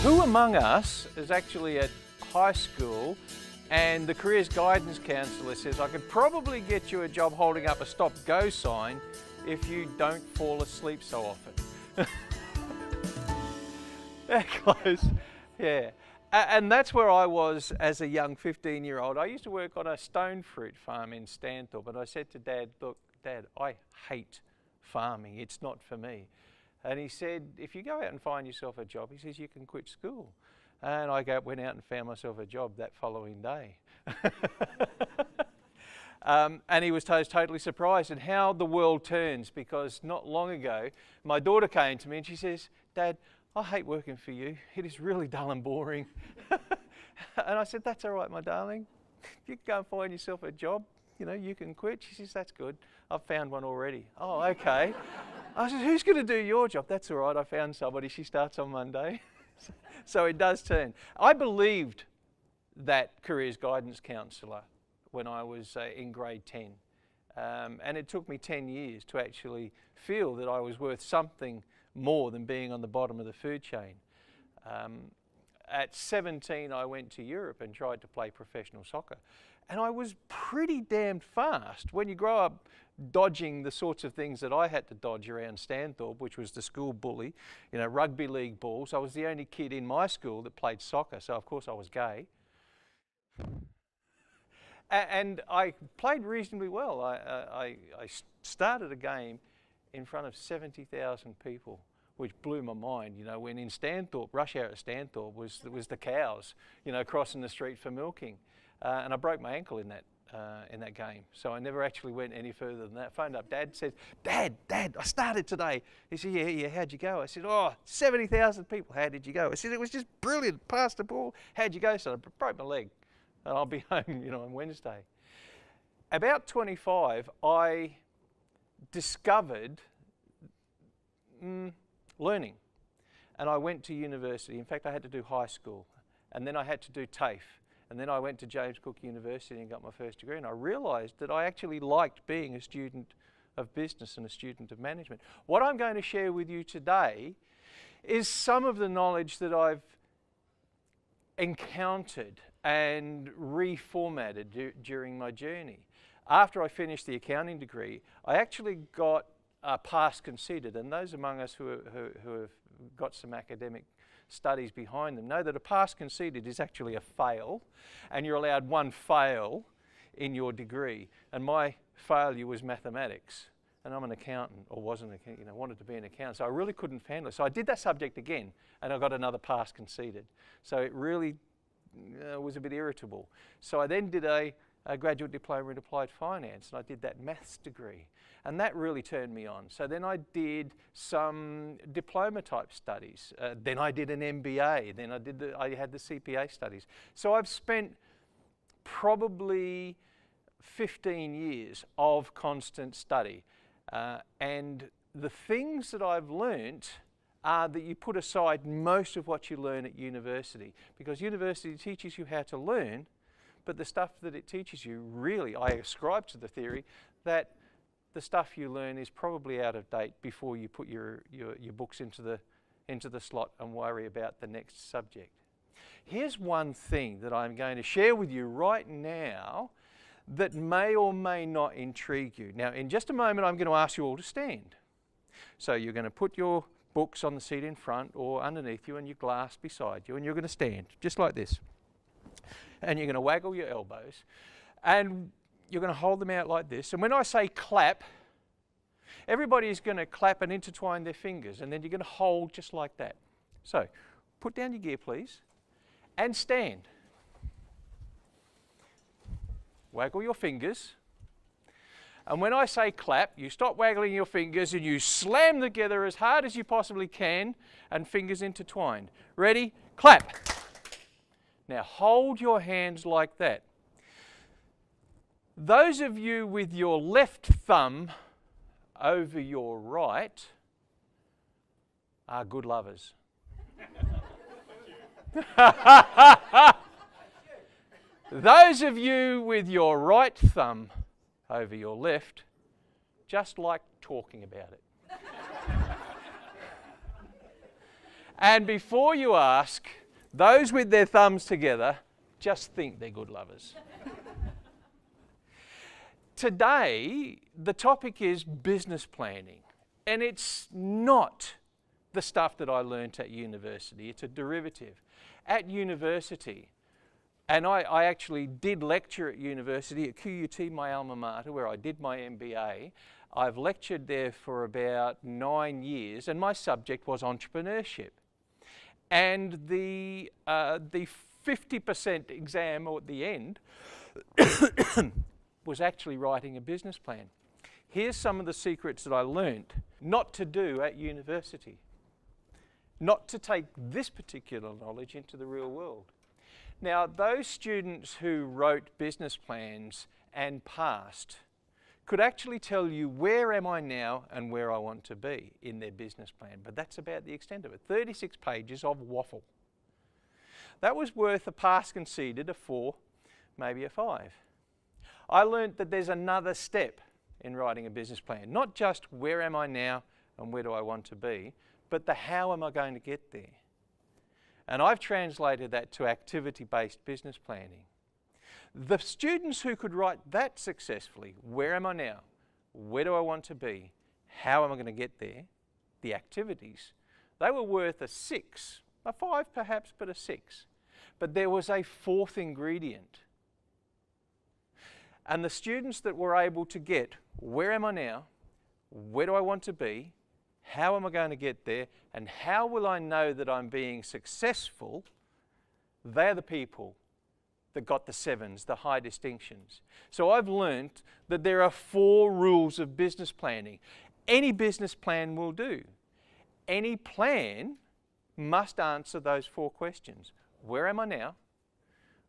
Who among us is actually at high school and the careers guidance counsellor says, I could probably get you a job holding up a stop-go sign if you don't fall asleep so often? That close, yeah. And that's where I was as a young 15-year-old. I used to work on a stone fruit farm in Stanthorpe, and I said to Dad, look, Dad, I hate farming, it's not for me. And he said, if you go out and find yourself a job, he says, you can quit school. And I went out and found myself a job that following day. And he was totally surprised at how the world turns, because not long ago, my daughter came to me and she says, Dad, I hate working for you. It is really dull and boring. And I said, that's all right, my darling. If you go and find yourself a job, you know, you can quit. She says, that's good. I've found one already. Oh, okay. I said, who's going to do your job? That's all right, I found somebody. She starts on Monday. So it does turn. I believed that careers guidance counsellor when I was in grade 10. And it took me 10 years to actually feel that I was worth something more than being on the bottom of the food chain. At 17, I went to Europe and tried to play professional soccer. And I was pretty damned fast. When you grow up dodging the sorts of things that I had to dodge around Stanthorpe, which was the school bully, you know, rugby league balls. I was the only kid in my school that played soccer, so of course I was gay. And I played reasonably well. I started a game in front of 70,000 people, which blew my mind. You know, when in Stanthorpe, rush hour at Stanthorpe was the cows, you know, crossing the street for milking. And I broke my ankle in that game, so I never actually went any further than that. Phoned up Dad, said, Dad, I started today. He said, yeah, how'd you go? I said, 70,000 people, how did you go? I said, it was just brilliant, passed the ball. How'd you go, son? I broke my leg, and I'll be home, you know, on Wednesday. About 25, I discovered learning, and I went to university. In fact, I had to do high school, and then I had to do TAFE. And then I went to James Cook University and got my first degree, and I realised that I actually liked being a student of business and a student of management. What I'm going to share with you today is some of the knowledge that I've encountered and reformatted during my journey. After I finished the accounting degree, I actually got pass considered, and those among us who have got some academic studies behind them know that a pass conceded is actually a fail, and you're allowed one fail in your degree. And my failure was mathematics, and I'm an accountant, or wasn't, you know, wanted to be an accountant, so I really couldn't handle it. So I did that subject again, and I got another pass conceded. So it really was a bit irritable. So I then did a graduate diploma in applied finance, and I did that maths degree. And that really turned me on. So then I did some diploma type studies. Then I did an MBA. Then I had the CPA studies. So I've spent probably 15 years of constant study. And the things that I've learnt are that you put aside most of what you learn at university, because university teaches you how to learn, but the stuff that it teaches you, really, I ascribe to the theory that the stuff you learn is probably out of date before you put your books into the slot and worry about the next subject. Here's one thing that I'm going to share with you right now that may or may not intrigue you. Now, in just a moment, I'm going to ask you all to stand. So you're going to put your books on the seat in front or underneath you and your glass beside you, and you're going to stand just like this. And you're going to waggle your elbows, and you're going to hold them out like this. And when I say clap, everybody is going to clap and intertwine their fingers, and then you're going to hold just like that. So put down your gear, please, and stand. Waggle your fingers. And when I say clap, you stop waggling your fingers and you slam together as hard as you possibly can, and fingers intertwined. Ready? Clap. Now hold your hands like that. Those of you with your left thumb over your right are good lovers. Those of you with your right thumb over your left just like talking about it. And before you ask, those with their thumbs together, just think they're good lovers. Today, the topic is business planning. And it's not the stuff that I learnt at university. It's a derivative. At university, and I actually did lecture at university, at QUT, my alma mater, where I did my MBA. I've lectured there for about 9 years, and my subject was entrepreneurship. And the 50% exam at the end was actually writing a business plan. Here's some of the secrets that I learnt not to do at university. Not to take this particular knowledge into the real world. Now, those students who wrote business plans and passed could actually tell you where am I now and where I want to be in their business plan, but that's about the extent of it. 36 pages of waffle. That was worth a pass conceded, a 4, maybe a 5. I learnt that there's another step in writing a business plan. Not just where am I now and where do I want to be, but the how am I going to get there. And I've translated that to activity-based business planning. The students who could write that successfully, where am I now? Where do I want to be? How am I going to get there? The activities, they were worth a 6, a 5 perhaps, but a 6. But there was a 4th ingredient. And the students that were able to get, where am I now? Where do I want to be? How am I going to get there? And how will I know that I'm being successful? They're the people that got the 7s, the high distinctions. So I've learnt that there are 4 rules of business planning. Any business plan will do. Any plan must answer those 4 questions. Where am I now?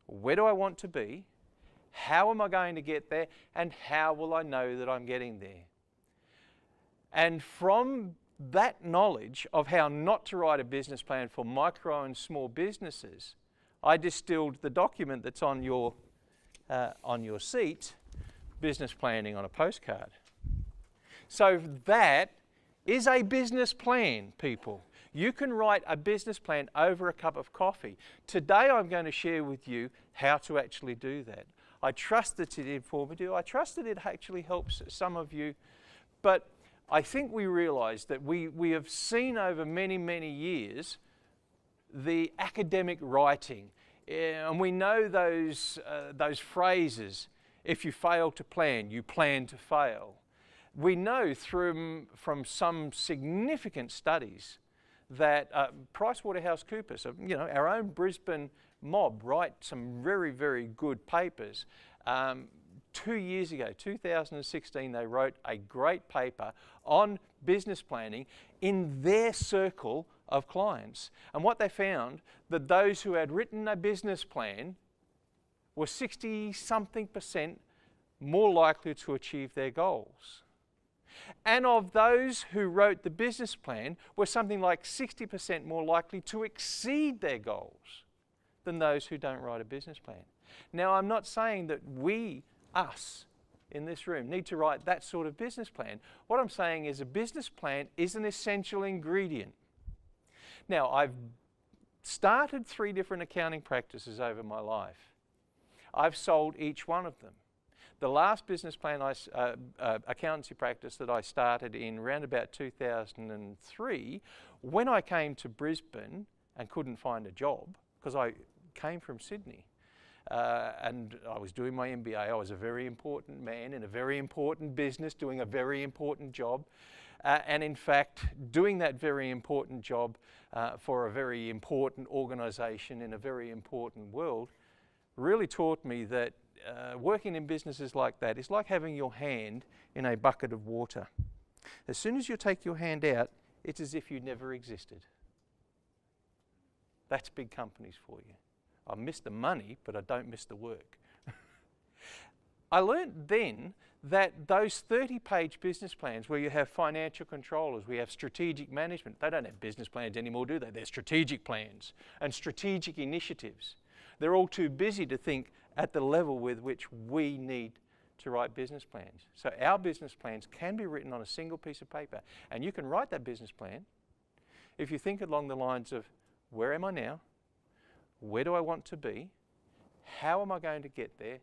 Where do I want to be? How am I going to get there? And how will I know that I'm getting there? And from that knowledge of how not to write a business plan for micro and small businesses, I distilled the document that's on your seat, Business Planning on a Postcard. So that is a business plan, people. You can write a business plan over a cup of coffee. Today I'm going to share with you how to actually do that. I trust that it's informative. I trust that it actually helps some of you. But I think we realise that we have seen over many, many years the academic writing. And we know those phrases, if you fail to plan, you plan to fail. We know from some significant studies that PricewaterhouseCoopers, our own Brisbane mob, write some very, very good papers. 2 years ago, 2016, they wrote a great paper on business planning in their circle of clients. And what they found, that those who had written a business plan were 60-something% more likely to achieve their goals. And of those who wrote the business plan were something like 60% more likely to exceed their goals than those who don't write a business plan. Now, I'm not saying that us in this room need to write that sort of business plan. What I'm saying is a business plan is an essential ingredient. Now, I've started 3 different accounting practices over my life. I've sold each one of them. The last business plan, accountancy practice that I started in around about 2003, when I came to Brisbane and couldn't find a job, because I came from Sydney, and I was doing my MBA. I was a very important man in a very important business, doing a very important job. And in fact, doing that very important job for a very important organisation in a very important world really taught me that working in businesses like that is like having your hand in a bucket of water. As soon as you take your hand out, it's as if you never existed. That's big companies for you. I miss the money, but I don't miss the work. I learnt then that those 30-page business plans where you have financial controllers, we have strategic management, they don't have business plans anymore, do they? They're strategic plans and strategic initiatives. They're all too busy to think at the level with which we need to write business plans. So our business plans can be written on a single piece of paper, and you can write that business plan. if you think along the lines of, where am I now? Where do I want to be? How am I going to get there?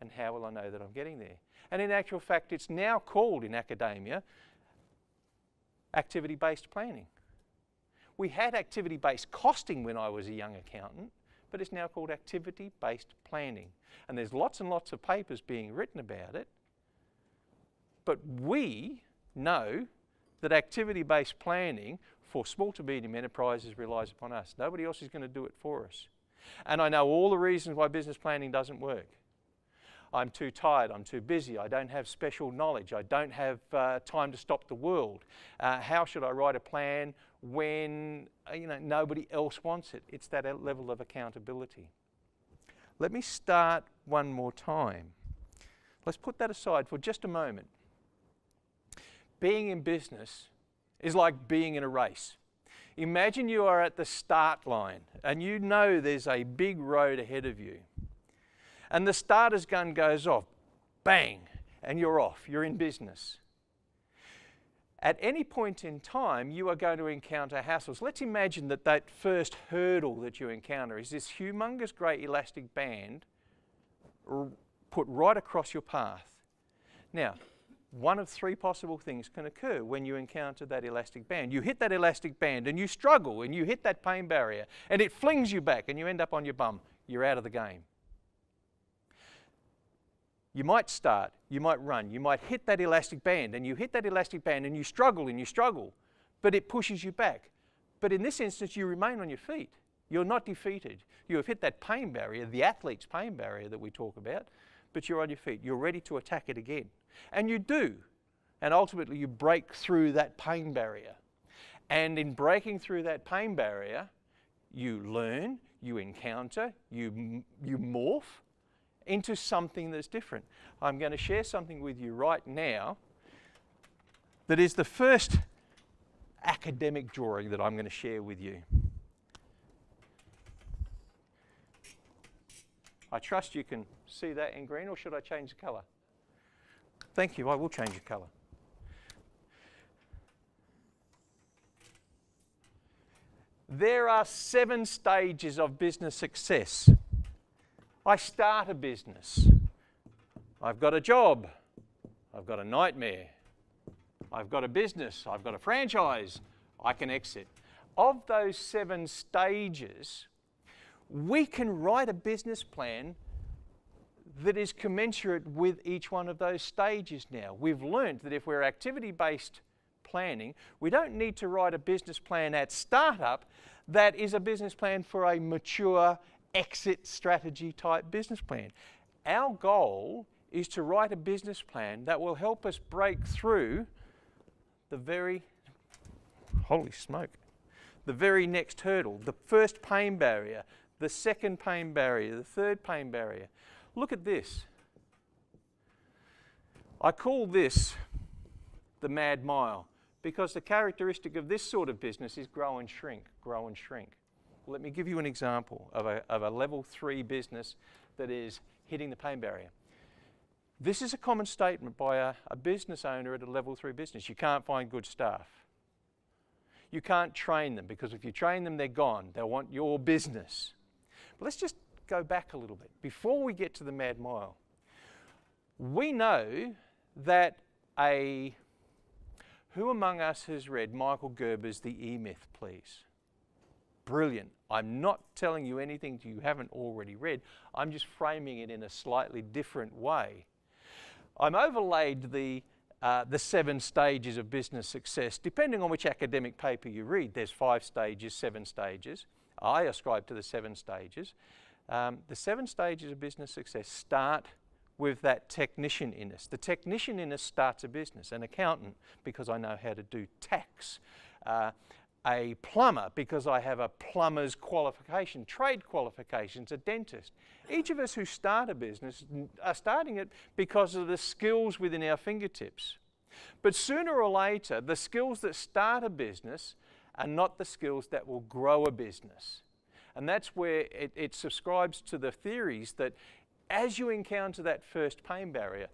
And how will I know that I'm getting there? And in actual fact, it's now called in academia activity-based planning. We had activity-based costing when I was a young accountant, but it's now called activity-based planning. And there's lots and lots of papers being written about it. But we know that activity-based planning for small to medium enterprises relies upon us. Nobody else is going to do it for us. And I know all the reasons why business planning doesn't work. I'm too tired, I'm too busy, I don't have special knowledge, I don't have time to stop the world. How should I write a plan when nobody else wants it? It's that level of accountability. Let me start one more time. Let's put that aside for just a moment. Being in business is like being in a race. Imagine you are at the start line and you know there's a big road ahead of you. And the starter's gun goes off, bang, and you're off, you're in business. At any point in time, you are going to encounter hassles. Let's imagine that first hurdle that you encounter is this humongous great elastic band put right across your path. Now, one of three possible things can occur when you encounter that elastic band. You hit that elastic band and you struggle and you hit that pain barrier and it flings you back and you end up on your bum. You're out of the game. You might start, you might run, you might hit that elastic band and you hit that elastic band and you struggle, but it pushes you back. But in this instance, you remain on your feet. You're not defeated. You have hit that pain barrier, the athlete's pain barrier that we talk about, but you're on your feet. You're ready to attack it again. And you do. And ultimately, you break through that pain barrier. And in breaking through that pain barrier, you learn, you encounter, you morph into something that's different. I'm going to share something with you right now that is the first academic drawing that I'm going to share with you. I trust you can see that in green, or should I change the colour? Thank you, I will change the colour. There are 7 stages of business success. I start a business. I've got a job. I've got a nightmare. I've got a business. I've got a franchise. I can exit. Of those 7 stages, we can write a business plan that is commensurate with each one of those stages now. We've learned that if we're activity-based planning, we don't need to write a business plan at startup that is a business plan for a mature exit strategy type business plan. Our goal is to write a business plan that will help us break through the very next hurdle, the first pain barrier, the second pain barrier, the third pain barrier. Look at this. I call this the mad mile because the characteristic of this sort of business is grow and shrink, grow and shrink. Let me give you an example of a level 3 business that is hitting the pain barrier. This is a common statement by a business owner at a level 3 business. You can't find good staff. You can't train them because if you train them, they're gone. They'll want your business. But let's just go back a little bit. Before we get to the mad mile, we know that who among us has read Michael Gerber's The E-Myth, please? Brilliant. I'm not telling you anything you haven't already read. I'm just framing it in a slightly different way. I'm overlaid the 7 stages of business success. Depending on which academic paper you read, there's 5 stages, 7 stages. I ascribe to the 7 stages. The 7 stages of business success start with that technician in us. The technician in us starts a business, an accountant because I know how to do tax, a plumber because I have a plumber's qualification, trade qualifications, a dentist. Each of us who start a business are starting it because of the skills within our fingertips. But sooner or later, the skills that start a business are not the skills that will grow a business. And that's where it subscribes to the theories that as you encounter that first pain barrier,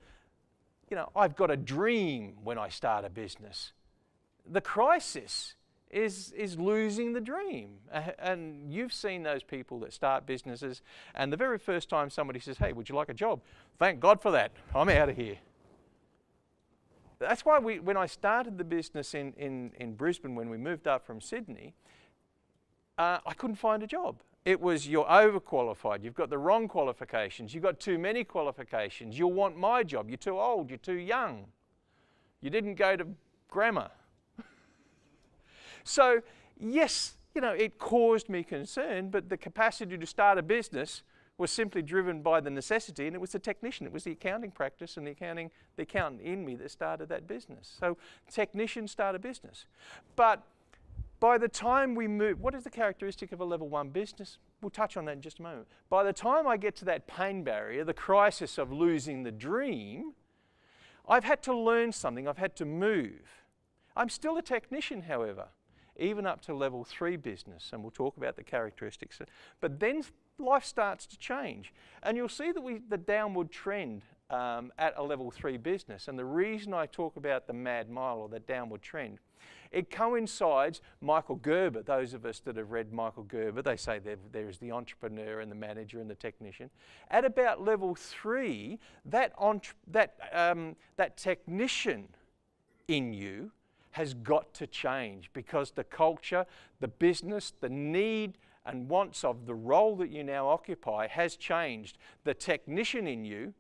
I've got a dream when I start a business. The crisis is losing the dream. And you've seen those people that start businesses, and the very first time somebody says, hey, would you like a job? Thank God for that. I'm out of here. That's why when I started the business in Brisbane, when we moved up from Sydney, I couldn't find a job. It was, you're overqualified, you've got the wrong qualifications, you've got too many qualifications, you'll want my job, you're too old, you're too young, you didn't go to grammar. So, yes, you know, it caused me concern, but the capacity to start a business was simply driven by the necessity, and it was the technician, it was the accounting practice and the accountant in me that started that business. So, technicians start a business. But by the time we move, what is the characteristic of a level 1 business? We'll touch on that in just a moment. By the time I get to that pain barrier, the crisis of losing the dream, I've had to learn something, I've had to move. I'm still a technician, however, even up to level 3 business, and we'll talk about the characteristics. But then life starts to change, and you'll see that the downward trend at a level 3 business, and the reason I talk about the mad mile or the downward trend, it coincides, Michael Gerber, those of us that have read Michael Gerber, they say there is the entrepreneur and the manager and the technician. At about level 3, that technician in you has got to change, because the culture, the business, the need and wants of the role that you now occupy has changed. The technician in you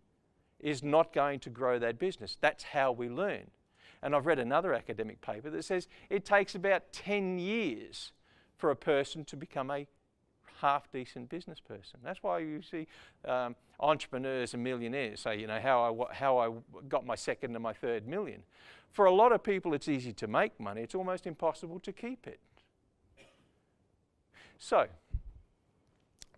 is not going to grow that business. That's how we learn. And I've read another academic paper that says it takes about 10 years for a person to become a half-decent business person. That's why you see entrepreneurs and millionaires say, you know, how I got my second and my third million. For a lot of people, it's easy to make money. It's almost impossible to keep it. So,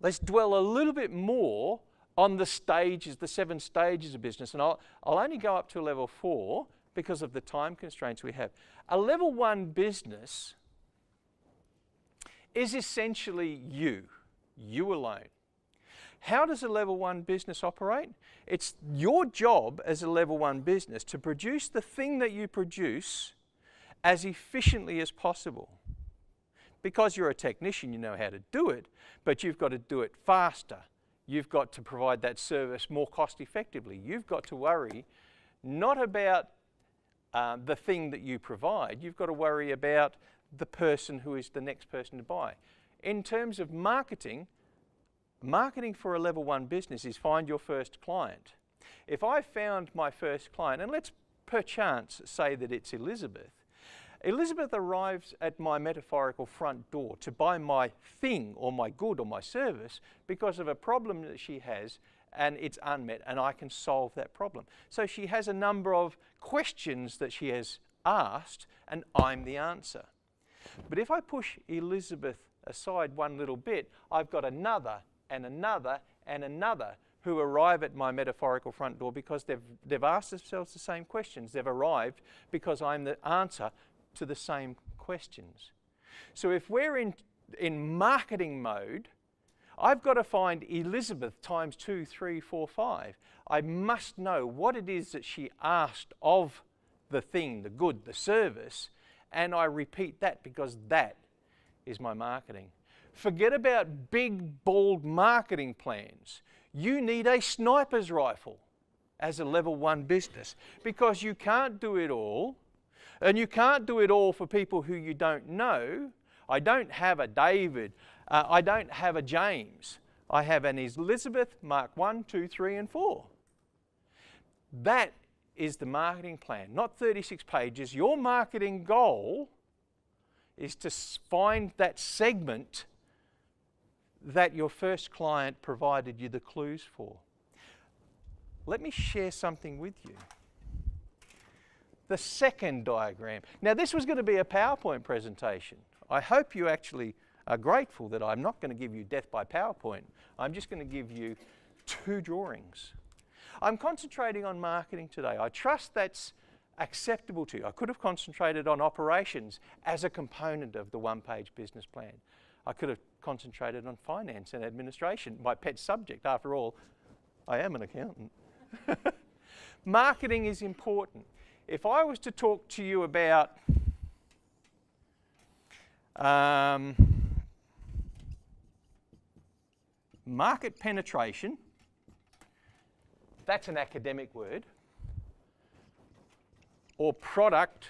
let's dwell a little bit more on the stages, the 7 stages of business. And I'll only go up to level 4 because of the time constraints we have. A level 1 business is essentially you alone. How does a level 1 business operate? It's your job as a level 1 business to produce the thing that you produce as efficiently as possible. Because you're a technician, you know how to do it, but you've got to do it faster. You've got to provide that service more cost effectively. You've got to worry not about the thing that you provide, you've got to worry about the person who is the next person to buy. In terms of marketing, marketing for a level 1 business is find your first client. If I found my first client, and let's perchance say that it's Elizabeth, Elizabeth arrives at my metaphorical front door to buy my thing or my good or my service because of a problem that she has and it's unmet, and I can solve that problem. So she has a number of questions that she has asked and I'm the answer. But if I push Elizabeth aside one little bit, I've got another and another and another who arrive at my metaphorical front door because they've asked themselves the same questions. They've arrived because I'm the answer to the same questions. So if we're in marketing mode, I've got to find Elizabeth times 2, 3, 4, 5. I must know what it is that she asked of the thing, the good, the service, and I repeat that because that is my marketing. Forget about big, bold marketing plans. You need a sniper's rifle as a level 1 business because you can't do it all, and you can't do it all for people who you don't know. I don't have a David. I don't have a James. I have an Elizabeth, Mark 1, 2, 3, and 4. That is the marketing plan, not 36 pages. Your marketing goal is to find that segment that your first client provided you the clues for. Let me share something with you. The second diagram. Now, this was going to be a PowerPoint presentation. I hope you actually are grateful that I'm not going to give you death by PowerPoint. I'm just going to give you 2 drawings. I'm concentrating on marketing today. I trust that's acceptable to you. I could have concentrated on operations as a component of the one-page business plan. I could have concentrated on finance and administration, my pet subject. After all, I am an accountant. Marketing is important. If I was to talk to you about Market penetration, that's an academic word, or product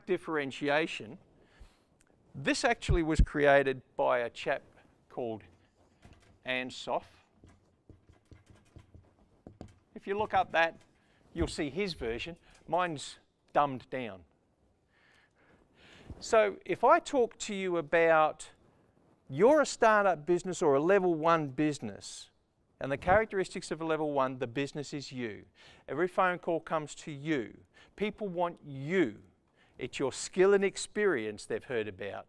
differentiation. This actually was created by a chap called Ansoff. If you look up that, you'll see his version. Mine's dumbed down. So if I talk to you about you're a startup business or a level 1 business, and the characteristics of a level 1, the business is you. Every phone call comes to you. People want you. It's your skill and experience they've heard about.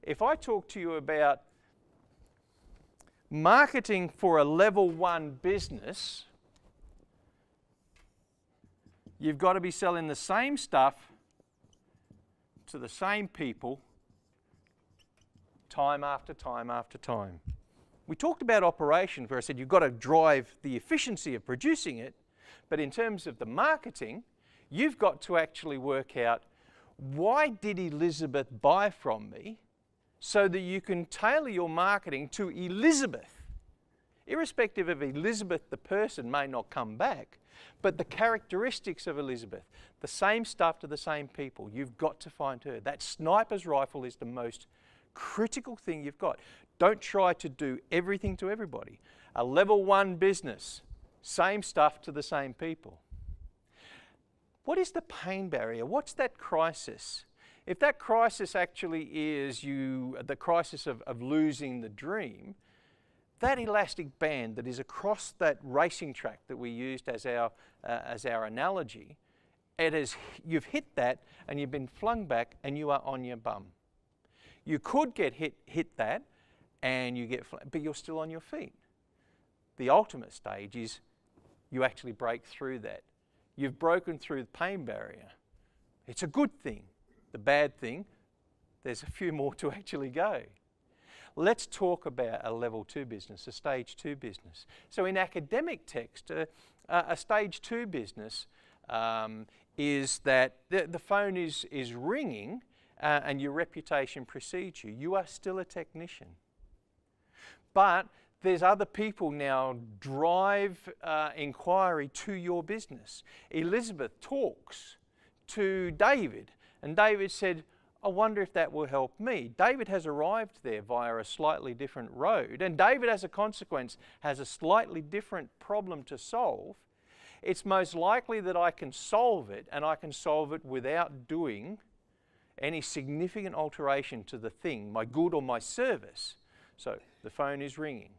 If I talk to you about marketing for a level 1 business, you've got to be selling the same stuff to the same people time after time after time. We talked about operations where I said you've got to drive the efficiency of producing it, but in terms of the marketing, you've got to actually work out why did Elizabeth buy from me so that you can tailor your marketing to Elizabeth. Irrespective of Elizabeth, the person may not come back, but the characteristics of Elizabeth, the same stuff to the same people, you've got to find her. That sniper's rifle is the most critical thing you've got. Don't try to do everything to everybody. A level 1 business, same stuff to the same people. What is the pain barrier? What's that crisis? If that crisis actually is the crisis of losing the dream, that elastic band that is across that racing track that we used as our analogy, you've hit that and you've been flung back and you are on your bum. You could get hit that and you get but you're still on your feet. The ultimate stage is you actually break through that. You've broken through the pain barrier. It's a good thing. The bad thing, there's a few more to actually go. Let's talk about a level 2 business, a stage 2 business. So in academic text, a stage 2 business is that the phone is ringing and your reputation precedes you. You are still a technician. But there's other people now drive inquiry to your business. Elizabeth talks to David, and David said, I wonder if that will help me. David has arrived there via a slightly different road, and David, as a consequence, has a slightly different problem to solve. It's most likely that I can solve it, and I can solve it without doing any significant alteration to the thing, my good or my service. So the phone is ringing.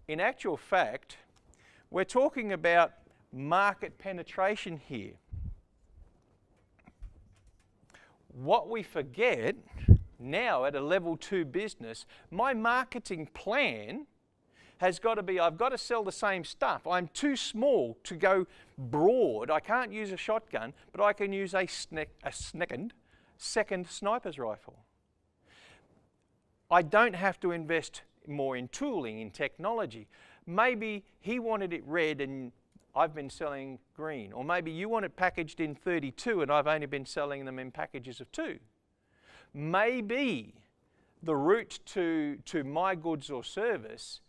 In actual fact, we're talking about market penetration here. What we forget now at a level 2 business, my marketing plan has got to be, I've got to sell the same stuff. I'm too small to go broad. I can't use a shotgun, but I can use a second sniper's rifle. I don't have to invest more in tooling, in technology. Maybe he wanted it red and I've been selling green. Or maybe you want it packaged in 32 and I've only been selling them in packages of 2. Maybe the route to my goods or service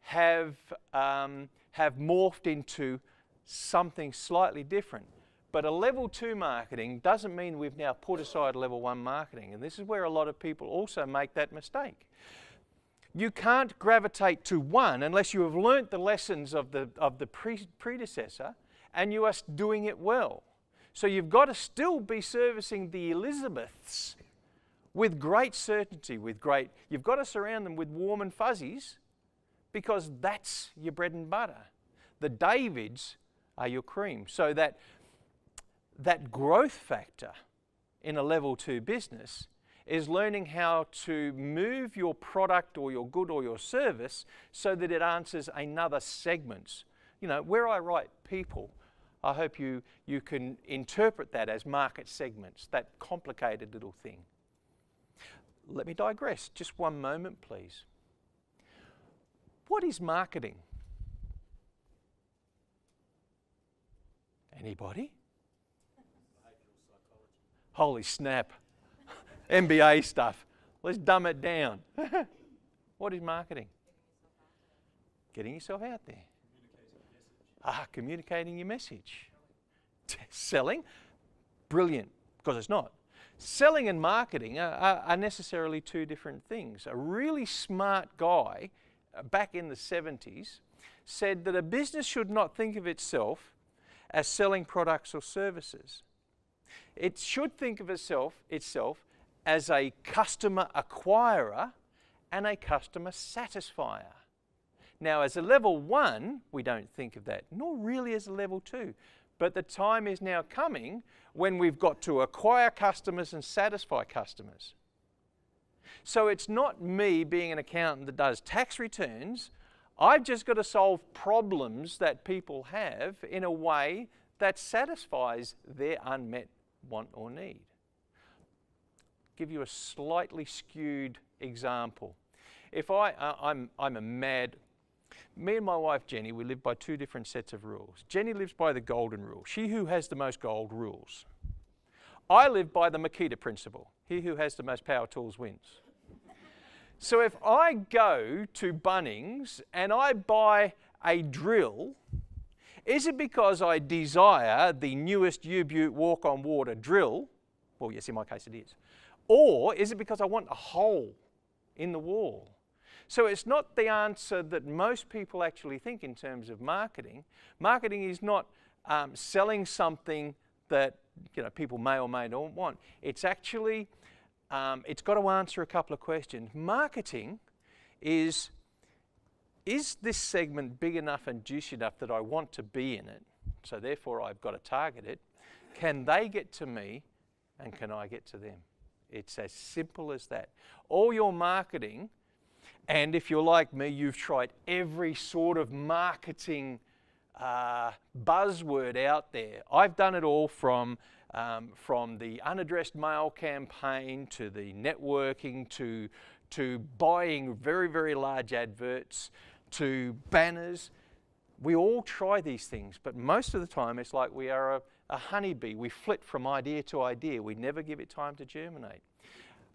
have morphed into something slightly different. But a level 2 marketing doesn't mean we've now put aside level 1 marketing. And this is where a lot of people also make that mistake. You can't gravitate to one unless you have learnt the lessons of the predecessor and you are doing it well. So you've got to still be servicing the Elizabeths with great certainty, you've got to surround them with warm and fuzzies because that's your bread and butter. The Davids are your cream. So that growth factor in a level 2 business is learning how to move your product or your good or your service so that it answers another segment. You know, where I write people, I hope you can interpret that as market segments, that complicated little thing. Let me digress. Just one moment, please. What is marketing? Anybody? Holy snap. MBA stuff. Let's dumb it down. What is marketing? Getting yourself out there. Communicating your message. Selling? Brilliant, because it's not. Selling and marketing are necessarily two different things. A really smart guy back in the 70s said that a business should not think of itself as selling products or services. It should think of itself as a customer acquirer and a customer satisfier. Now, as a level 1, we don't think of that, nor really as a level 2. But the time is now coming when we've got to acquire customers and satisfy customers. So it's not me being an accountant that does tax returns. I've just got to solve problems that people have in a way that satisfies their unmet want or need. Give you a slightly skewed example. If I'm a mad... Me and my wife Jenny, we live by two different sets of rules. Jenny lives by the golden rule. She who has the most gold rules. I live by the Makita principle. He who has the most power tools wins. So if I go to Bunnings and I buy a drill, is it because I desire the newest U-Butte walk-on-water drill? Well, yes, in my case it is. Or is it because I want a hole in the wall? So it's not the answer that most people actually think in terms of marketing. Marketing is not selling something that people may or may not want. It's actually, it's got to answer a couple of questions. Marketing is this segment big enough and juicy enough that I want to be in it? So therefore I've got to target it. Can they get to me and can I get to them? It's as simple as that. All your marketing, and if you're like me, you've tried every sort of marketing buzzword out there. I've done it all from the unaddressed mail campaign to the networking to buying very, very large adverts to banners. We all try these things, but most of the time it's like we are a honeybee. We flit from idea to idea. We never give it time to germinate.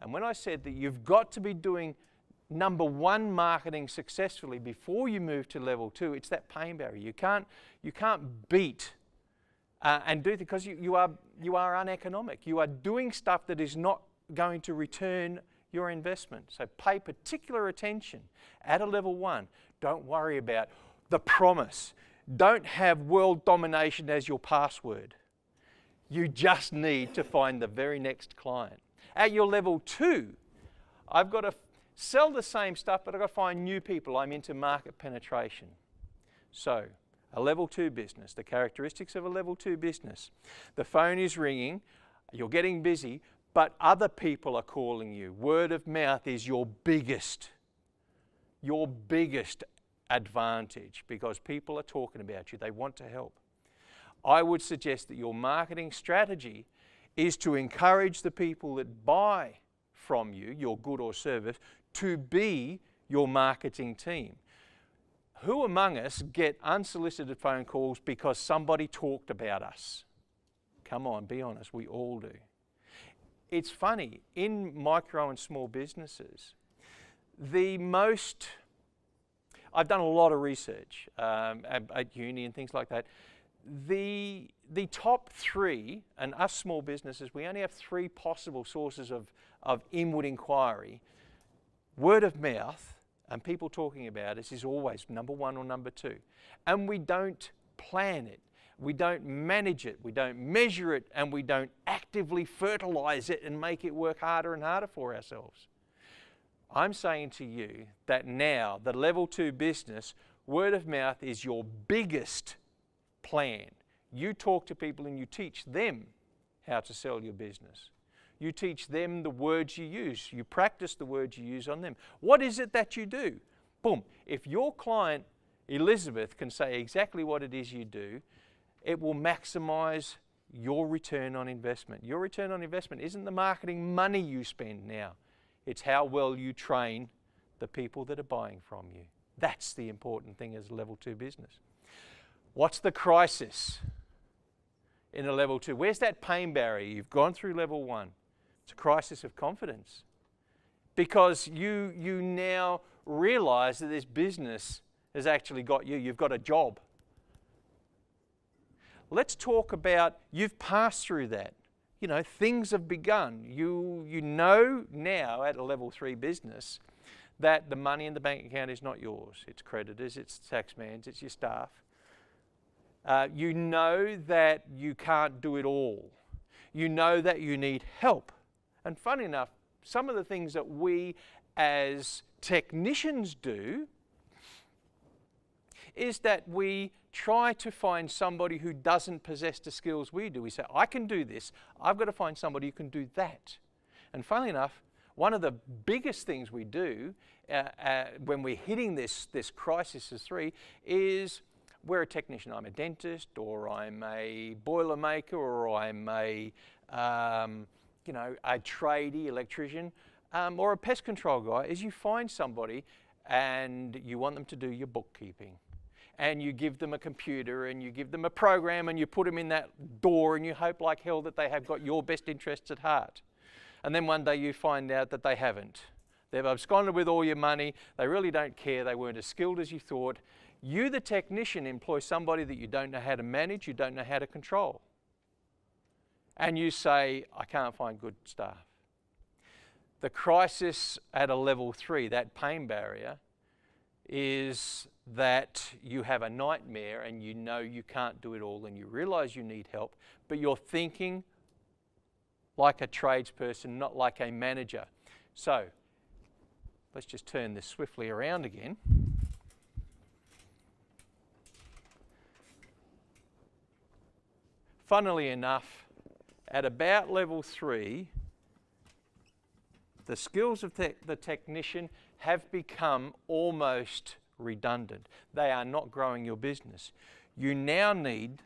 And when I said that you've got to be doing number 1 marketing successfully before you move to level 2, it's that pain barrier. You can't beat and do it because you are uneconomic. You are doing stuff that is not going to return your investment. So pay particular attention at a level 1. Don't worry about the promise. Don't have world domination as your password. You just need to find the very next client. At your level 2, I've got to sell the same stuff, but I've got to find new people. I'm into market penetration. So, a level 2 business, the characteristics of a level 2 business. The phone is ringing, you're getting busy, but other people are calling you. Word of mouth is your biggest advantage because people are talking about you. They want to help. I would suggest that your marketing strategy is to encourage the people that buy from you, your good or service, to be your marketing team. Who among us get unsolicited phone calls because somebody talked about us? Come on, be honest, we all do. It's funny, in micro and small businesses, I've done a lot of research at uni and things like that. The top 3, and us small businesses, we only have 3 possible sources of inward inquiry. Word of mouth and people talking about us is always number 1 or number 2. And we don't plan it. We don't manage it. We don't measure it. And we don't actively fertilize it and make it work harder and harder for ourselves. I'm saying to you that now, the level 2 business, word of mouth is your biggest plan. You talk to people and you teach them how to sell your business. You teach them the words you use. You practice the words you use on them. What is it that you do? Boom. If your client, Elizabeth, can say exactly what it is you do, it will maximize your return on investment. Your return on investment isn't the marketing money you spend now. It's how well you train the people that are buying from you. That's the important thing as a level 2 business. What's the crisis? in a level 2? Where's that pain barrier? You've gone through level 1. It's a crisis of confidence. Because you now realize that this business has actually got you. You've got a job. Let's talk about, you've passed through that. You know, things have begun. You know now at a level 3 business that the money in the bank account is not yours. It's creditors, it's taxman's, it's your staff. You know that you can't do it all. You know that you need help. And funny enough, some of the things that we as technicians do is that we try to find somebody who doesn't possess the skills we do. We say, I can do this. I've got to find somebody who can do that. And funnily enough, one of the biggest things we do when we're hitting this crisis of 3 is we're a technician. I'm a dentist, or I'm a boiler maker, or I'm a tradie, electrician, or a pest control guy. Is you find somebody and you want them to do your bookkeeping. And you give them a computer and you give them a program and you put them in that door and you hope like hell that they have got your best interests at heart. And then one day you find out that they haven't. They've absconded with all your money. They really don't care. They weren't as skilled as you thought. You, the technician, employ somebody that you don't know how to manage, you don't know how to control. And you say, I can't find good staff. The crisis at a level 3, that pain barrier, is that you have a nightmare and you know you can't do it all and you realize you need help, but you're thinking like a tradesperson, not like a manager. So let's just turn this swiftly around again. Funnily enough, at about level 3, the skills of the technician have become almost redundant. They are not growing your business. You now need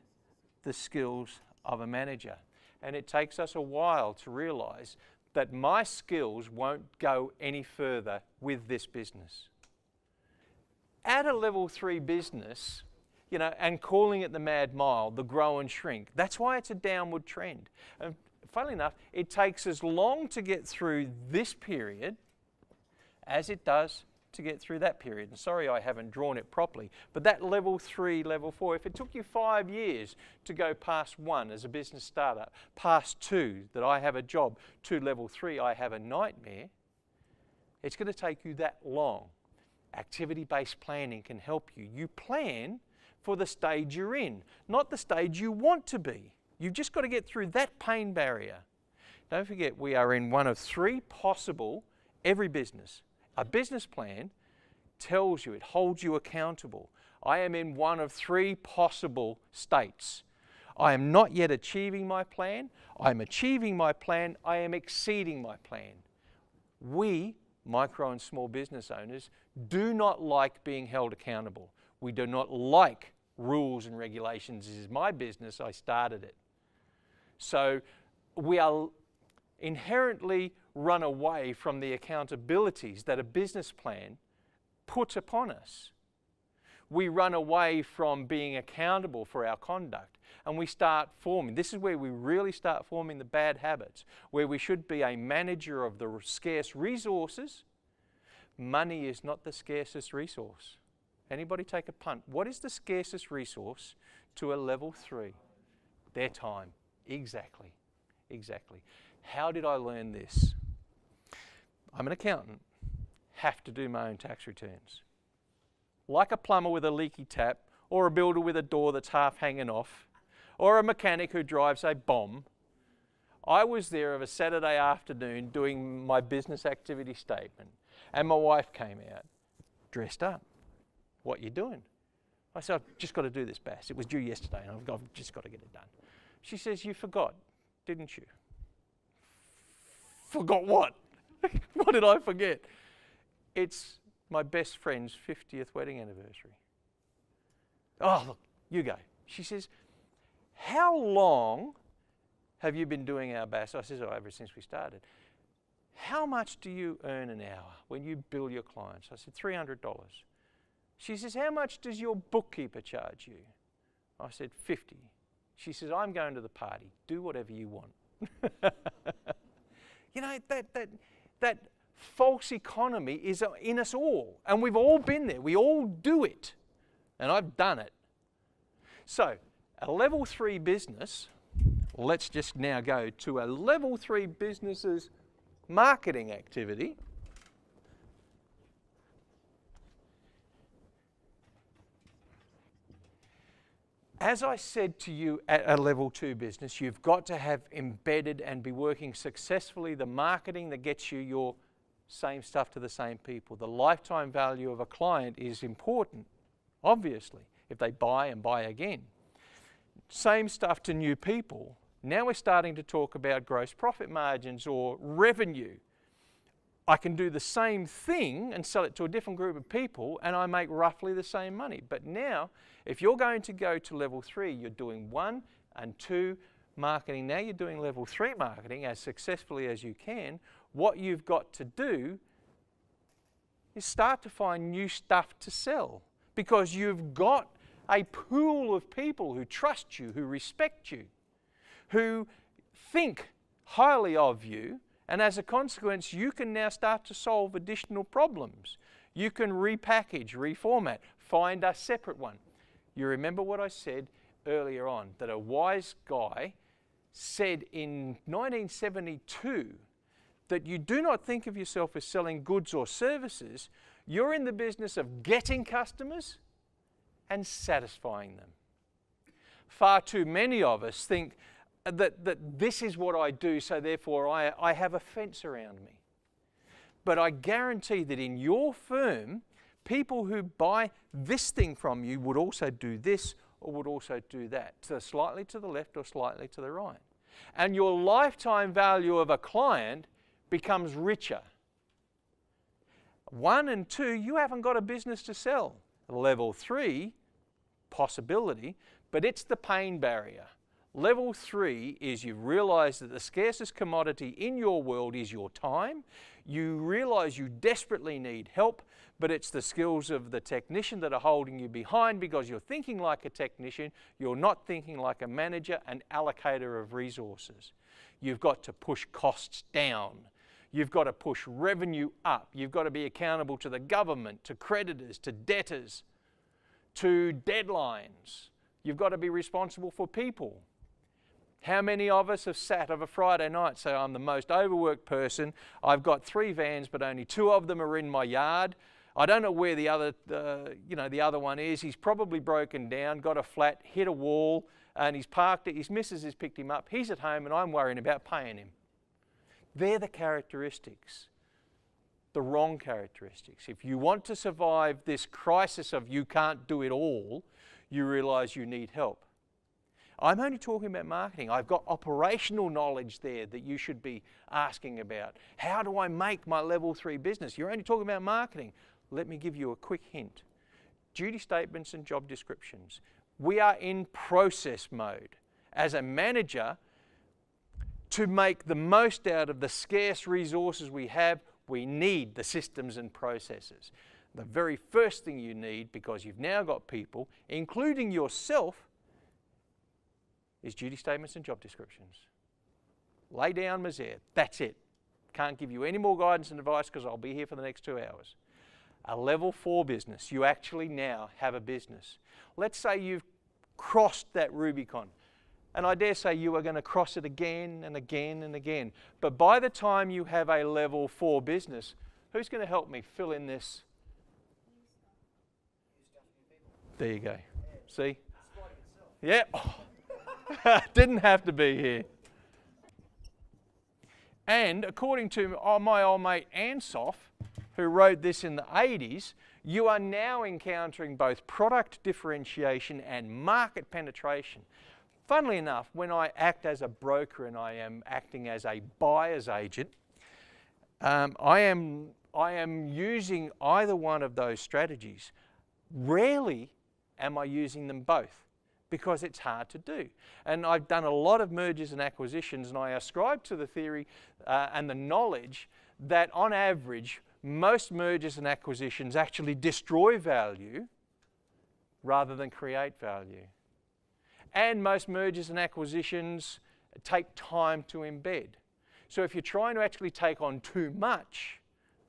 the skills of a manager. And it takes us a while to realize that my skills won't go any further with this business. At a level 3 business, and calling it the mad mile, the grow and shrink, that's why it's a downward trend. And funnily enough, it takes as long to get through this period as it does to get through that period. And sorry I haven't drawn it properly, but that level 3, level 4, if it took you 5 years to go past 1 as a business startup, past 2, that I have a job, to level 3, I have a nightmare, it's going to take you that long. Activity-based planning can help you. You plan for the stage you're in, not the stage you want to be. You've just got to get through that pain barrier. Don't forget, we are in one of 3 possible, every business. A business plan tells you, it holds you accountable. I am in one of 3 possible states. I am not yet achieving my plan. I am achieving my plan. I am exceeding my plan. We, micro and small business owners, do not like being held accountable. We do not like rules and regulations. This is my business. I started it. So we are inherently run away from the accountabilities that a business plan puts upon us. We run away from being accountable for our conduct, and we start forming. This is where we really start forming the bad habits, where we should be a manager of the scarce resources. Money is not the scarcest resource. Anybody take a punt? What is the scarcest resource to a level 3? Their time. Exactly. Exactly. How did I learn this? I'm an accountant, have to do my own tax returns. Like a plumber with a leaky tap, or a builder with a door that's half hanging off, or a mechanic who drives a bomb, I was there of a Saturday afternoon doing my business activity statement, and my wife came out, dressed up. What you doing? I said, I've just got to do this, Bass. It was due yesterday, and I've just got to get it done. She says, you forgot, didn't you? Forgot what? What did I forget? It's my best friend's 50th wedding anniversary. Oh, look, you go. She says, how long have you been doing our Bass? I says, oh, ever since we started. How much do you earn an hour when you bill your clients? I said, $300. She says, how much does your bookkeeper charge you? I said, $50. She says, I'm going to the party. Do whatever you want. You know, that false economy is in us all. And we've all been there. We all do it. And I've done it. So, a level 3 business, let's just now go to a level 3 business's marketing activity. As I said to you at a level 2 business, you've got to have embedded and be working successfully the marketing that gets you your same stuff to the same people. The lifetime value of a client is important, obviously, if they buy and buy again. Same stuff to new people. Now we're starting to talk about gross profit margins or revenue. I can do the same thing and sell it to a different group of people and I make roughly the same money. But now, if you're going to go to level 3, you're doing 1 and 2 marketing. Now you're doing level 3 marketing as successfully as you can. What you've got to do is start to find new stuff to sell because you've got a pool of people who trust you, who respect you, who think highly of you. And as a consequence, you can now start to solve additional problems. You can repackage, reformat, find a separate one. You remember what I said earlier on, that a wise guy said in 1972 that you do not think of yourself as selling goods or services. You're in the business of getting customers and satisfying them. Far too many of us think that this is what I do, so therefore I have a fence around me. But I guarantee that in your firm, people who buy this thing from you would also do this or would also do that, so slightly to the left or slightly to the right. And your lifetime value of a client becomes richer. 1 and 2, you haven't got a business to sell. Level 3, possibility, but it's the pain barrier. Level 3 is you realize that the scarcest commodity in your world is your time. You realize you desperately need help, but it's the skills of the technician that are holding you behind because you're thinking like a technician, you're not thinking like a manager and allocator of resources. You've got to push costs down. You've got to push revenue up. You've got to be accountable to the government, to creditors, to debtors, to deadlines. You've got to be responsible for people. How many of us have sat of a Friday night, say, I'm the most overworked person, I've got 3 vans, but only 2 of them are in my yard. I don't know where the other one is. He's probably broken down, got a flat, hit a wall, and he's parked it. His missus has picked him up. He's at home, and I'm worrying about paying him. They're the characteristics, the wrong characteristics. If you want to survive this crisis of you can't do it all, you realize you need help. I'm only talking about marketing. I've got operational knowledge there that you should be asking about. How do I make my level 3 business? You're only talking about marketing. Let me give you a quick hint. Duty statements and job descriptions. We are in process mode. As a manager, to make the most out of the scarce resources we have, we need the systems and processes. The very first thing you need, because you've now got people, including yourself, is duty statements and job descriptions. Lay down misère. That's it. Can't give you any more guidance and advice because I'll be here for the next 2 hours. A level 4 business. You actually now have a business. Let's say you've crossed that Rubicon. And I dare say you are going to cross it again and again and again. But by the time you have a level 4 business, who's going to help me fill in this? There you go. See? Yeah. Oh. Didn't have to be here. And according to my old mate Ansoff, who wrote this in the 80s, you are now encountering both product differentiation and market penetration. Funnily enough, when I act as a broker and I am acting as a buyer's agent, I am using either one of those strategies. Rarely am I using them both, because it's hard to do. And I've done a lot of mergers and acquisitions, and I ascribe to the theory and the knowledge that on average, most mergers and acquisitions actually destroy value rather than create value. And most mergers and acquisitions take time to embed. So if you're trying to actually take on too much,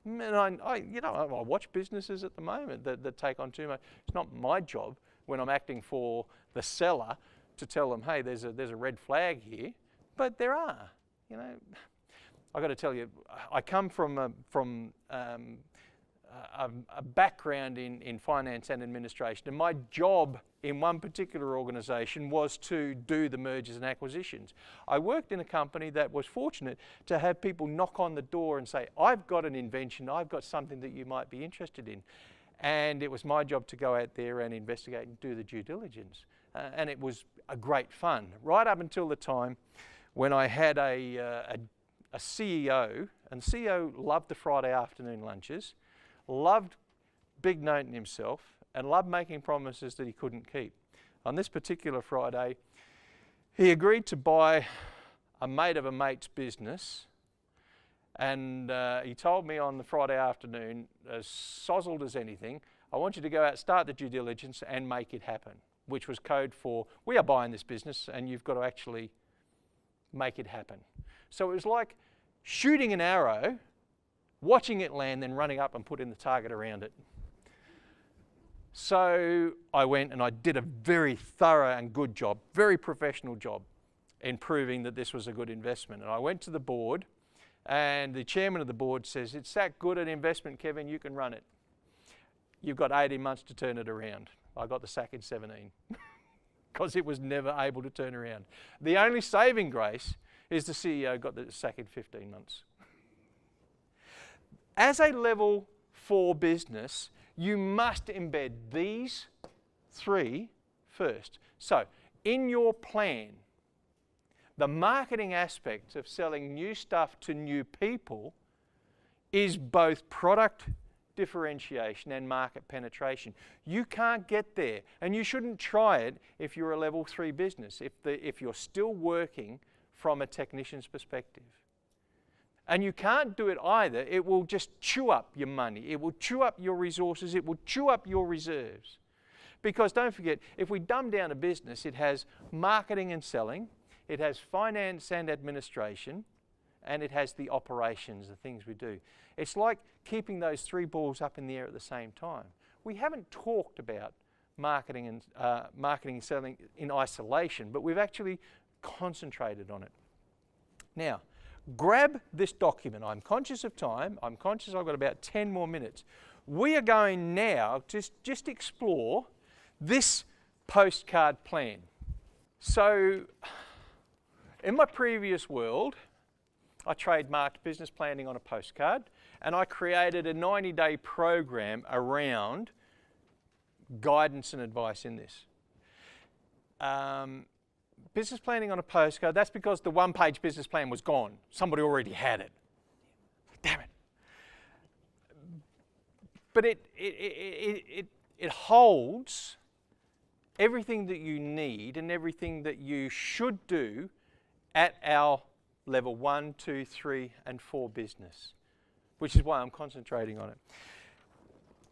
and I watch businesses at the moment that take on too much. It's not my job when I'm acting for the seller to tell them, hey, there's a red flag here, but there are. I've got to tell you, I come from a background in finance and administration, and my job in one particular organisation was to do the mergers and acquisitions. I worked in a company that was fortunate to have people knock on the door and say, I've got an invention, I've got something that you might be interested in. And it was my job to go out there and investigate and do the due diligence. And it was a great fun, right up until the time when I had a CEO, and the CEO loved the Friday afternoon lunches, loved big noting himself, and loved making promises that he couldn't keep. On this particular Friday, he agreed to buy a mate of a mate's business, and he told me on the Friday afternoon, as sozzled as anything, I want you to go out, start the due diligence and make it happen, which was code for, we are buying this business and you've got to actually make it happen. So it was like shooting an arrow, watching it land, then running up and putting the target around it. So I went and I did a very thorough and good job, very professional job in proving that this was a good investment. And I went to the board, and the chairman of the board says, it's that good an investment, Kevin, you can run it. You've got 18 months to turn it around. I got the sack in 17 because it was never able to turn around. The only saving grace is the CEO got the sack in 15 months. As a level 4 business, you must embed these 3 first. So, in your plan, the marketing aspect of selling new stuff to new people is both product differentiation and market penetration. You can't get there, and you shouldn't try it if you're a level 3 business, if you're still working from a technician's perspective. And you can't do it either. It will just chew up your money. It will chew up your resources. It will chew up your reserves. Because don't forget, if we dumb down a business, it has marketing and selling, it has finance and administration, and it has the operations, the things we do. It's like keeping those 3 balls up in the air at the same time. We haven't talked about marketing and selling in isolation, but we've actually concentrated on it. Now, grab this document. I'm conscious of time. I'm conscious I've got about 10 more minutes. We are going now to just explore this postcard plan. So, in my previous world, I trademarked business planning on a postcard, and I created a 90-day program around guidance and advice in this. Business planning on a postcard, that's because the one-page business plan was gone. Somebody already had it. Damn it. But it holds everything that you need and everything that you should do at our level 1, 2, 3, and 4 business, which is why I'm concentrating on it.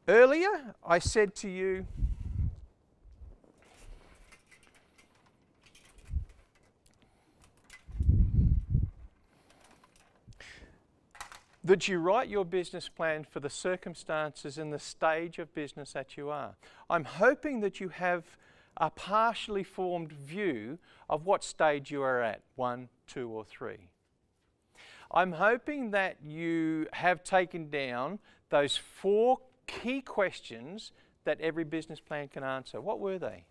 Earlier, I said to you, that you write your business plan for the circumstances and the stage of business that you are. I'm hoping that you have a partially formed view of what stage you are at, 1, 2, or 3. I'm hoping that you have taken down those 4 key questions that every business plan can answer. What were they?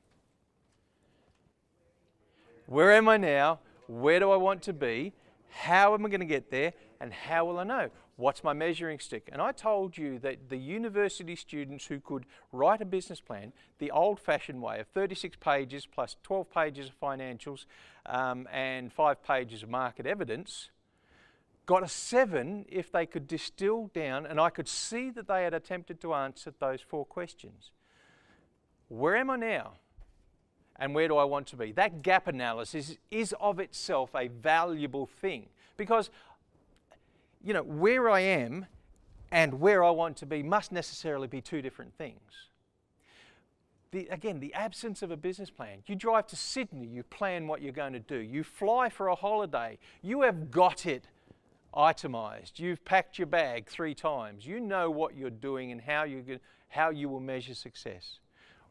Where am I now? Where do I want to be? How am I going to get there? And how will I know? What's my measuring stick? And I told you that the university students who could write a business plan the old-fashioned way of 36 pages plus 12 pages of financials and 5 pages of market evidence got a 7 if they could distill down, and I could see that they had attempted to answer those 4 questions. Where am I now? And where do I want to be? That gap analysis is of itself a valuable thing, because where I am and where I want to be must necessarily be 2 different things. Again, the absence of a business plan. You drive to Sydney, you plan what you're going to do. You fly for a holiday, you have got it itemised. You've packed your bag 3 times. You know what you're doing and how you will measure success.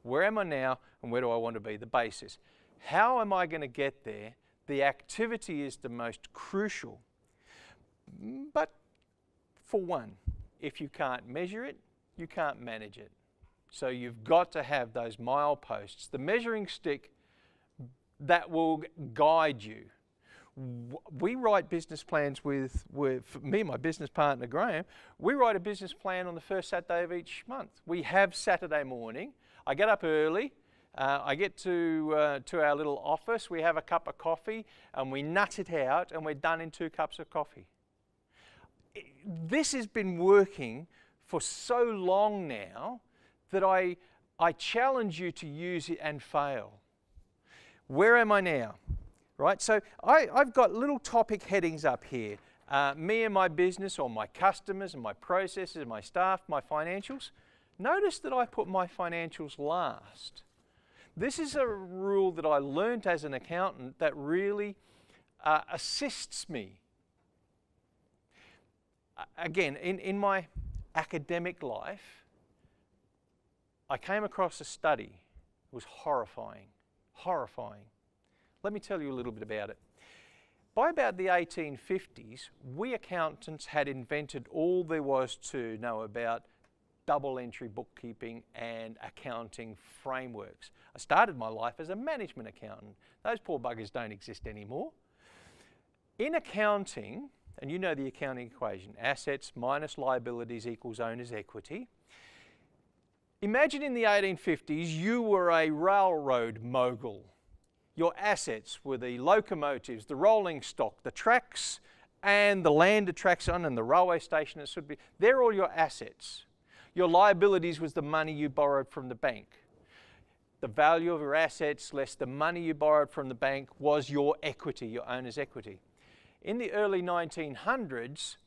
Where am I now and where do I want to be? The basis. How am I going to get there? The activity is the most crucial. But for one, if you can't measure it, you can't manage it. So you've got to have those mileposts, the measuring stick that will guide you. We write business plans with me and my business partner Graham. We write a business plan on the first Saturday of each month. We have Saturday morning. I get up early. I get to our little office. We have a cup of coffee and we nut it out, and we're done in 2 cups of coffee. This has been working for so long now that I challenge you to use it and fail. Where am I now? Right, so I've got little topic headings up here. Me and my business, or my customers and my processes, my staff, my financials. Notice that I put my financials last. This is a rule that I learnt as an accountant that really assists me. Again, in my academic life, I came across a study. It was horrifying, horrifying. Let me tell you a little bit about it. By about the 1850s, we accountants had invented all there was to know about double entry bookkeeping and accounting frameworks. I started my life as a management accountant. Those poor buggers don't exist anymore. In accounting, and you know the accounting equation, assets minus liabilities equals owner's equity. Imagine in the 1850s you were a railroad mogul. Your assets were the locomotives, the rolling stock, the tracks, and the land it tracks on, and the railway station it should be. They're all your assets. Your liabilities was the money you borrowed from the bank. The value of your assets less the money you borrowed from the bank was your equity, your owner's equity. In the early 1900s,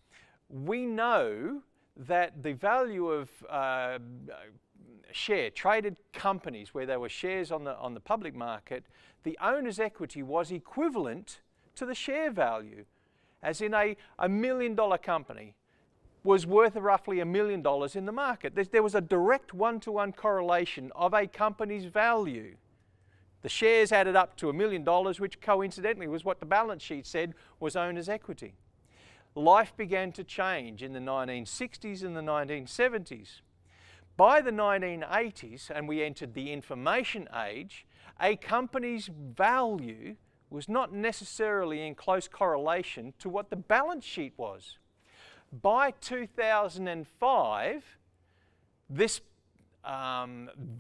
we know that the value of traded companies where there were shares on the public market, the owner's equity was equivalent to the share value. As in a $1 million company was worth roughly $1 million in the market. There was a direct one-to-one correlation of a company's value. The shares added up to $1 million, which coincidentally was what the balance sheet said was owner's equity. Life began to change in the 1960s and the 1970s. By the 1980s, and we entered the information age, a company's value was not necessarily in close correlation to what the balance sheet was. By 2005, this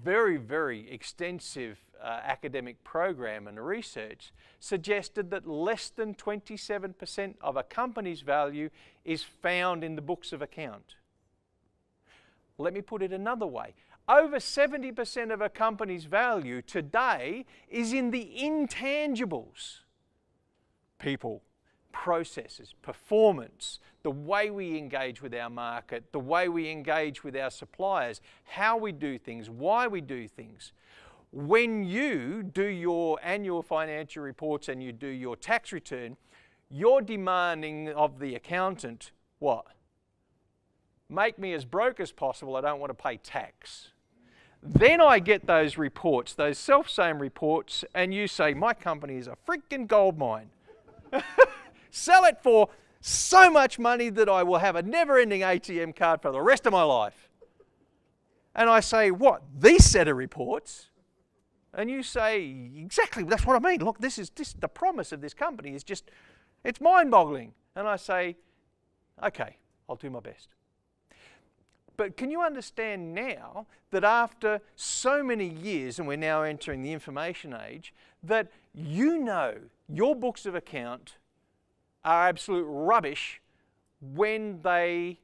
very, very extensive academic program and research suggested that less than 27% of a company's value is found in the books of account. Let me put it another way. Over 70% of a company's value today is in the intangibles. People, processes, performance, the way we engage with our market, the way we engage with our suppliers, how we do things, why we do things. When you do your annual financial reports and you do your tax return, you're demanding of the accountant what? Make me as broke as possible, I don't want to pay tax. Then I get those reports, those self-same reports, and you say, my company is a freaking gold mine. Sell it for so much money that I will have a never-ending ATM card for the rest of my life. And I say, what? These set of reports? And you say, exactly, that's what I mean. Look, the promise of this company is just, it's mind-boggling. And I say, okay, I'll do my best. But can you understand now that after so many years, and we're now entering the information age, that you know your books of account are absolute rubbish when they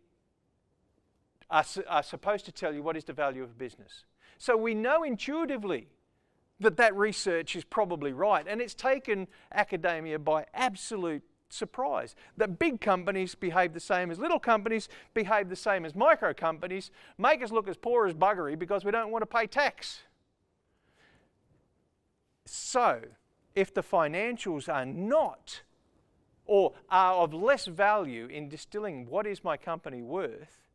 are supposed to tell you what is the value of a business. So we know intuitively that research is probably right, and it's taken academia by absolute surprise that big companies behave the same as little companies, behave the same as micro companies, make us look as poor as buggery because we don't want to pay tax. So, if the financials are not, or are of less value in distilling what is my company worth,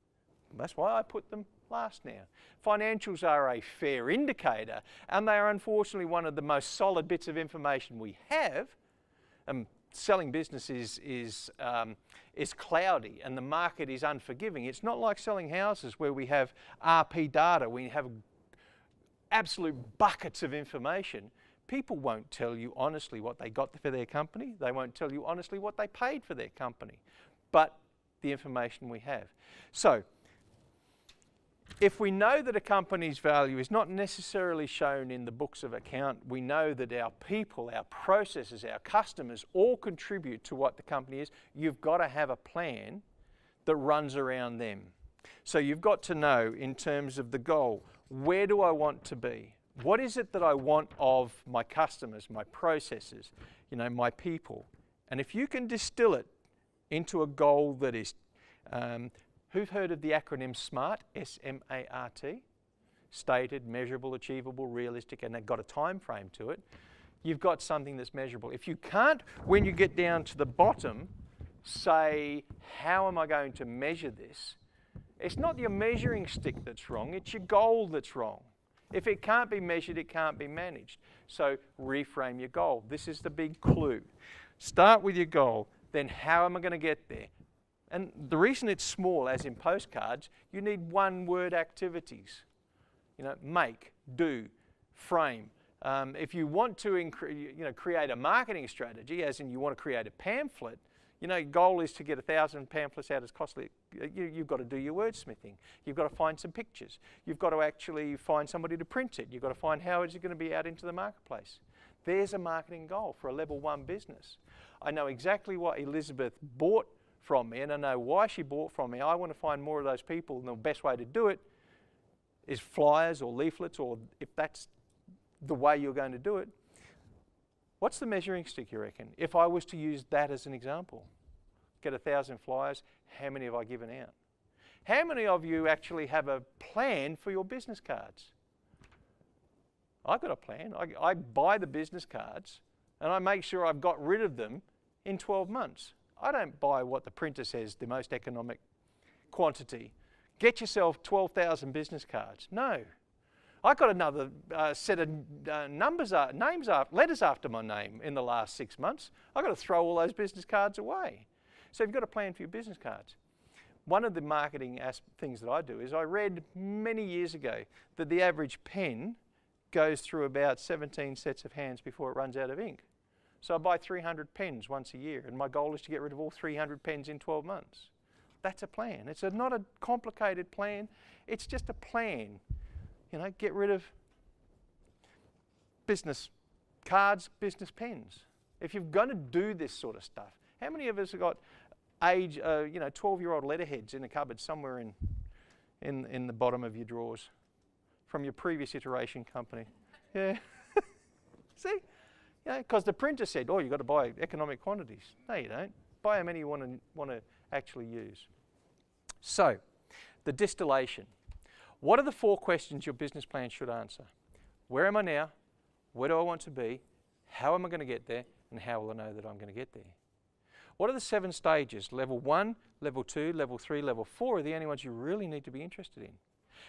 that's why I put them last now. Financials are a fair indicator, and they are unfortunately one of the most solid bits of information we have. Selling business is cloudy and the market is unforgiving. It's not like selling houses where we have RP data, we have absolute buckets of information. People won't tell you honestly what they got for their company. They won't tell you honestly what they paid for their company, but the information we have. So, if we know that a company's value is not necessarily shown in the books of account, we know that our people, our processes, our customers all contribute to what the company is, you've got to have a plan that runs around them. So you've got to know, in terms of the goal, where do I want to be? What is it that I want of my customers, my processes, my people? And if you can distill it into a goal that is, who've heard of the acronym SMART, S-M-A-R-T? Stated, measurable, achievable, realistic, and they've got a time frame to it. You've got something that's measurable. If you can't, when you get down to the bottom, say, how am I going to measure this? It's not your measuring stick that's wrong, it's your goal that's wrong. If it can't be measured, it can't be managed. So reframe your goal. This is the big clue. Start with your goal, then how am I going to get there? And the reason it's small, as in postcards, you need one-word activities. Make, do, frame. If you want to create a marketing strategy, as in you want to create a pamphlet, your goal is to get 1,000 pamphlets out as costly. You've got to do your wordsmithing. You've got to find some pictures. You've got to actually find somebody to print it. You've got to find how is it going to be out into the marketplace. There's a marketing goal for a level 1 business. I know exactly what Elizabeth bought from me, and I know why she bought from me. I want to find more of those people, and the best way to do it is flyers or leaflets, or if that's the way you're going to do it. What's the measuring stick, you reckon? If I was to use that as an example, get 1,000 flyers, how many have I given out? How many of you actually have a plan for your business cards? I've got a plan. I buy the business cards and I make sure I've got rid of them in 12 months. I don't buy what the printer says, the most economic quantity. Get yourself 12,000 business cards. No. I got another set of letters after my name in the last 6 months. I've got to throw all those business cards away. So you've got a plan for your business cards. One of the marketing things that I do is I read many years ago that the average pen goes through about 17 sets of hands before it runs out of ink. So I buy 300 pens once a year, and my goal is to get rid of all 300 pens in 12 months. That's a plan. It's not a complicated plan. It's just a plan. Get rid of business cards, business pens. If you're going to do this sort of stuff, how many of us have got 12-year-old letterheads in a cupboard somewhere in the bottom of your drawers from your previous iteration company? Yeah. See? Because the printer said, oh, you've got to buy economic quantities. No, you don't. Buy how many you want to actually use. So, the distillation. What are the 4 questions your business plan should answer? Where am I now? Where do I want to be? How am I going to get there? And how will I know that I'm going to get there? What are the 7 stages? Level 1, level 2, level 3, level 4 are the only ones you really need to be interested in.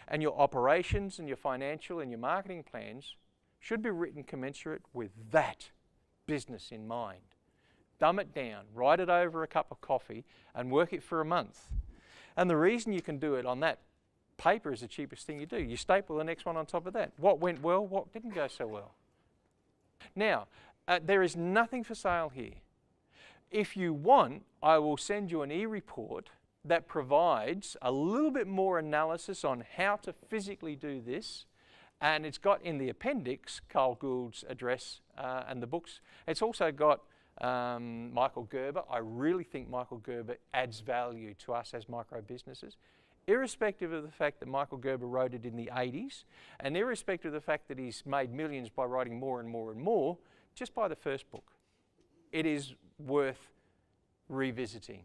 And your operations and your financial and your marketing plans should be written commensurate with that business in mind. Dumb it down, write it over a cup of coffee and work it for a month. And the reason you can do it on that paper is the cheapest thing you do. You staple the next one on top of that. What went well, what didn't go so well. Now, there is nothing for sale here. If you want, I will send you an e-report that provides a little bit more analysis on how to physically do this. And it's got in the appendix Carl Gould's address and the books. It's also got Michael Gerber. I really think Michael Gerber adds value to us as micro businesses, irrespective of the fact that Michael Gerber wrote it in the 80s, and irrespective of the fact that he's made millions by writing more and more and more, just buy the first book. It is worth revisiting.